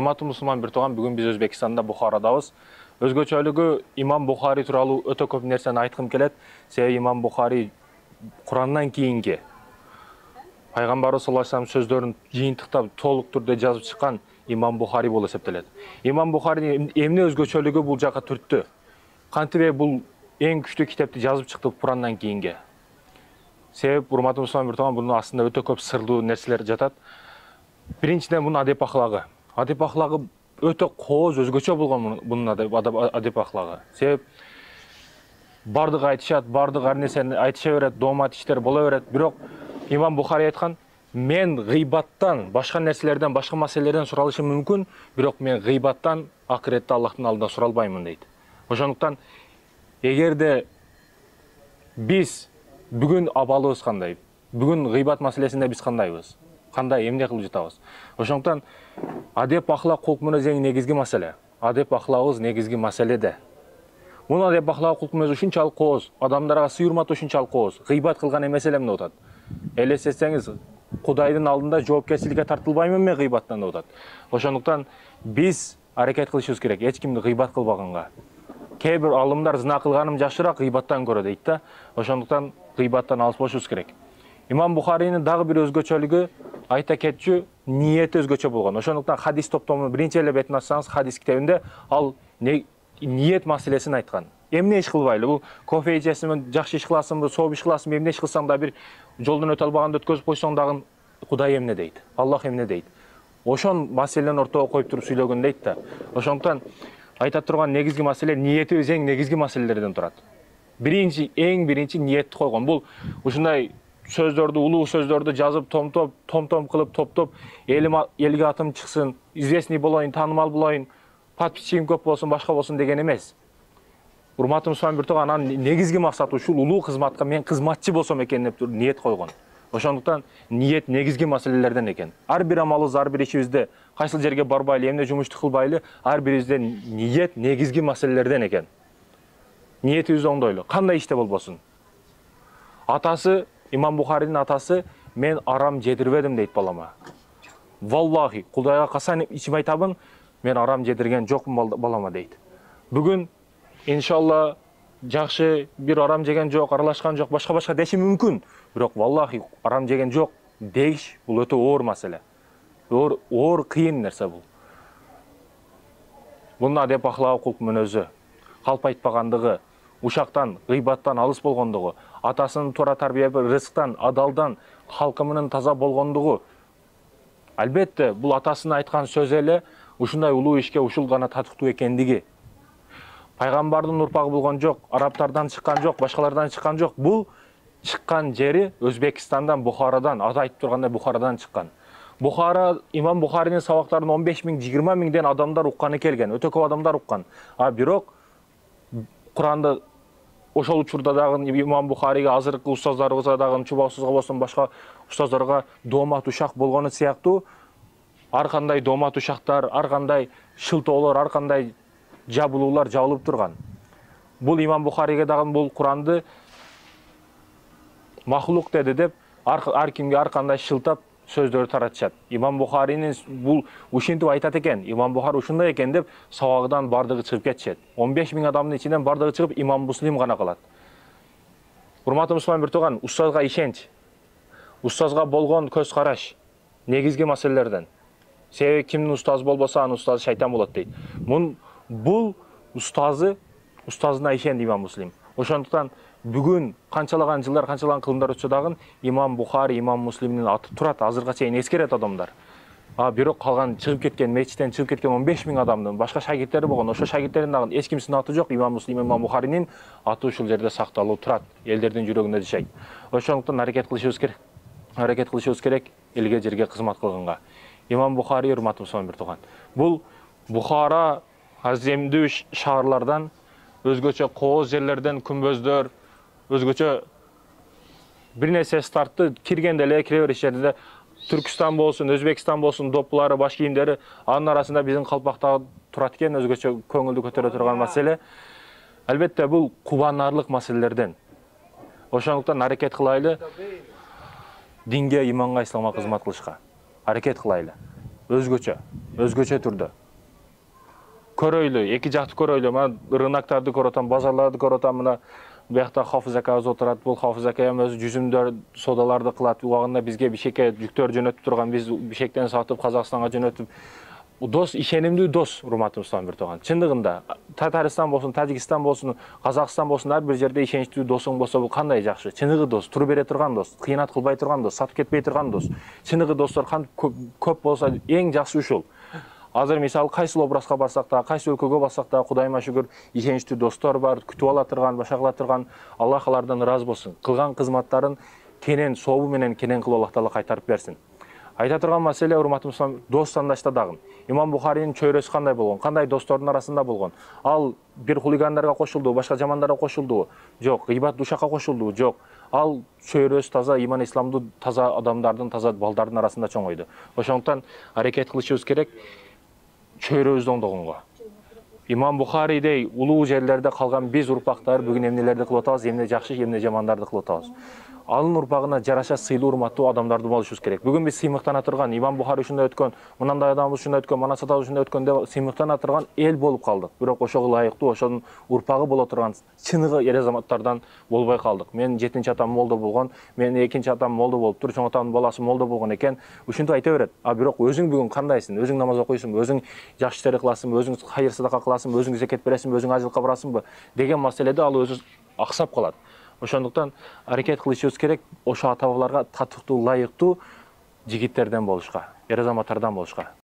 Урматтуу мусулман бир тууган, бүгүн биз Өзбекстанда Бухарадабыз. Өзгөчөлүгү Имам Бухари тууралуу өтө көп нерсени айткым келет. Себеби Имам Бухари Курандан кийинки пайгамбарыбыз саллаллаху алейхи вассалам сөздөрүн жыйынтыктап толук түрдө жазып чыккан Имам Бухари болуп эсептелет. Имам Бухаринин эмне өзгөчөлүгү бул жака түрттү? Кантип бул эң күчтүү китепти жазып чыкты Курандан кийинки? Себеп урматтуу мусулман бир тууган, бунун астында өтө көп сырлуу нерселер жатат. Биринчиден бунун адеп ахлагы. Адеп ахлагы өтө кооз, өзгөчө болгон бунун адеп ахлагы. Себеп бардыгы айтышат, бардыгы ар нерсени айтыша берет, доомат иштер боло берет. Бирок Имам Бухари айткан, мен гыйбаттан, башка нерселерден, башка маселелерден суралышым мүмкүн, бирок мен гыйбаттан акыретте Аллахтын алдында суралбаймын дейт. Ошондуктан эгерде биз бүгүн абалыбыз кандай? Бүгүн гыйбат маселесинде биз кандайбыз? Кандай эмне кылып жатабыз? Ошондуктан адеп ахлак кулк мүнөзү негизги маселе. Адеп ахлагыбыз негизги маселеде. Муну адеп ахлак кулк мүнөзү ушунчалык кооз, адамдарга сый урмат ушунчалык кооз. Гыйбат кылган эмес элем деп атат. Элестетсеңиз, Кудайдын алдында жоопкерчиликке тартылбаймын мен гыйбаттан деп атат. Ошондуктан биз аракет кылышыбыз керек, эч кимди гыйбат кылбаганга. Кээ бир алымдар зына кылганым жакшыраак гыйбаттан көрө дейт да. Ошондуктан гыйбаттан алыс болушубуз керек. Имам Бухаринин дагы бир өзгөчөлүгү, айта кетчү, ниети өзгөчө болгон. Ошондуктан хадис топтомунун биринчи эле бетин ачсаңыз, хадис китебинде ал ниет маселесин айткан. Эмне иш кылбайлы? Бул кофе ичесиңби, жакшы иш кыласыңбы, сооп иш кыласыңбы, эмне иш кылсаң да бир жолдон өтө албаганда өткөзүп койсоң дагы Кудай эмне дейт? Аллах эмне дейт? Ошон маселени ортого коюп туруп сүйлөгөн дейт да. Ошондуктан айта турган негизги маселе ниетибиз эң негизги маселелерден турат. Эң биринчи ниетти койгон. Бул ушундай сөздөрдү, улуу сөздөрдү жазып, том кылып, топтоп, элге атым чыксын, известный болоюн, таанымал болоюн, подписчигим көп болсун, башка болсун деген эмес. Урматтуу мусулман бир тууган, анын негизги максаты ушул улуу кызматка мен кызматчы болсом экен деп ниет койгон. Ошондуктан ниет негизги маселелерден экен. Ар бир амалыбыз, ар бир ишибизде кайсыл жерге барбайлы, эмне жумушту кылбайлы, ар бирибизде ниет негизги маселелерден экен. Ниетибизди оңдойлу. Кандай иште болбосун. Атасы, Имам Бухаринин атасы, мен арам жедирбедим дейт балама. Валлахи, Кудайга касан ичим айтабын, мен арам жедирген жокмун балама дейт. Бүгүн иншалла жакшы бир арам жеген жок, аралашкан жок, башка деши мүмкүн. Бирок валлахи арам жеген жок дейиш, бул өтө оор маселе. Оор кыйын нерсе бул. Бунун адеп ахлагы кулк мүнөзү, калп айтпагандыгы, ушактан, гыйбаттан алыс болгондугу, атасынын туура тарбия берип, рызыктан, адалдан, калкымынын таза болгондугу. Албетте, бул атасынын айткан сөз эле ушундай улуу ишке ушул гана татыктуу экендиги. Пайгамбардын урпагы болгон жок, арабтардан чыккан жок, башкалардан чыккан жок. Бул чыккан жери Өзбекстандан, Бухарадан, аты айтып тургандай Бухарадан чыккан. Бухара, Имам Бухаринин сабактарын 15 миң, 20 миңден адамдар укканы келген, өтө көп адамдар уккан. Бирок Куранды ошол учурда дагы Имам Бухариге азыркы устаздарыбызга дагы Чуба устазга болсун, башка устаздарга доомат ушак болгону сыяктуу, ар кандай доомат ушактар, ар кандай шылтоолор, ар кандай жабылуулар жабылып турган. Бул Имам Бухариге дагы бул Куранды махлук деди деп ар кимге ар кандай шылтап сөздөрдү таратышат. Имам Бухаринин бул ушинтип айтат экен, Имам Бухари ушундай экен деп сабагынан бардыгы чыгып кетишет. 15 миң адамдын ичинен бардыгы чыгып Имам Муслим гана калат. Урматтуу мусулман бир тууган, устазга ишенч, устазга болгон көз караш негизги маселелерден. Себеби кимдин устазы болбосо, анын устазы шайтан болот дейт. Бул устазына ишенди Имам Муслим. Ошондуктан бүгүн канчалаган жылдар, канчалаган кылымдар өтсө дагы Имам Бухари, Имам Муслимдин аты турат, азыркыга чейин эскерет адамдар. Бирок калган чыгып кеткен, мечиттен чыгып кеткен 15 миң адамдын башка шагирттери болгон. Ошо шагирттердин дагы эч кимсинин аты жок. Имам Муслим, Имам Бухаринин аты ушул жерде сакталып турат, элдердин жүрөгүндө жашайт. Ошондуктан аракет кылышыбыз керек элге жерге кызмат кылганга. Имам Бухари, урматтуу мусулман бир тууган. Бул Бухара аземдүү шаарлардан, өзгөчө кооз жерлерден күмбөздөр, өзгөчө бир нерсе стартты, киргенде эле кире бериш жерде Түркістан болсын, Өзбекстан болсын, доппулары, баш кийимдери, анын арасында биздин калпакта турат экен, өзгөчө көңүлдү көтөрө турган маселе. Албетте бул кубанарлык маселелерден. Ошондуктан аракет кылайлы динге, иманга, исламга кызмат кылышка. Аракет кылайлы. өзгөчө түрдө. Көрөйлү, эки жакты көрөйлү. Мен рыноктарды көрүп атам, базарларды көрүп атам. Мына биякта хафыз акабыз отурат. Бул хафыз ака эми өзү жүзүмдөр, содаларды кылат. Убагында бизге бишекке жүктөр жөнөтүп турган, биз бишектен сатып Казакстанга жөнөтүп. Дос, ишенимдүү дос, урматтуу Мустафа Миртоган. Чындыгында Татарстан болсун, Тажикстан болсун, Казакстан болсун, ар бир жерде ишеничтүү досуң болсо бул кандай жакшы. Чыныгы дос, туруп бере турган дос, кыйнат кылбай турган дос, сатып кетпей турган дос. Чыныгы достор көп болсо эң жакшы ушул. Азыр мисалы кайсы образга барсак да, кайсы өлкөгө барсак да, Кудайыма шүгүр, ишеничтүү достор бар, күтүп ала турган, баша кыла турган. Аллах алардан ыраазы болсун. Кылган кызматтарын кенен сообу менен кенен кылып Аллах Таала кайтарып берсин. Айта турган маселе, урматтуу мусулман, дос тандашта дагы. Имам Бухаринин чөйрөсү кандай болгон? Кандай достордун арасында болгон? Ал бир хулигандарга кошулду, башка жамандарга кошулду? Жок. Гыйбат душакка кошулду? Жок. Ал чөйрөсү таза, иман исламдуу таза адамдардын, таза балдардын арасында чоңойду. Ошондуктан аракет кылышыбыз керек чөйрөбүздү оңдогонго. Имам Бухаридей улуу жерлерде калган биз урпактар бүгүн эмнелерди кылып атабыз, эмне жакшы, эмне жамандарды кылып атабыз. Анын урпагына жараша сыйлуу урматтуу адамдарды болушубуз керек. Бүгүн биз сыймыктана турган, Имам Бухари ушундай өткөн, мындай адам ушундай өткөн, манас атабыз ушундай өткөн деп сыймыктана турган эл болуп калдык. Бирок ошого ылайыктуу, ошонун урпагы боло турган чыныгы эр азаматтардан болбой калдык. Менин 7-чи атам молдо болгон, менин 2-чи атам молдо болуптур, чоң атамдын баласы молдо болгон экен. Ушинтип айта берет. А бирок өзүң бүгүн кандайсың? Өзүң намаз окуйсуңбу? Өзүң жакшы иштер кыласыңбы? Өзүң хайыр садака кыласыңбы? Өзүң зекет бересиңби? Өзүң ажылыкка барасыңбы? Деген маселеде ал өзү аксап калат. Ошондуктан аракет кылышыбыз керек ошо ата бабаларга татыктуу, ылайыктуу жигиттерден болушка, эр азаматтардан болушка.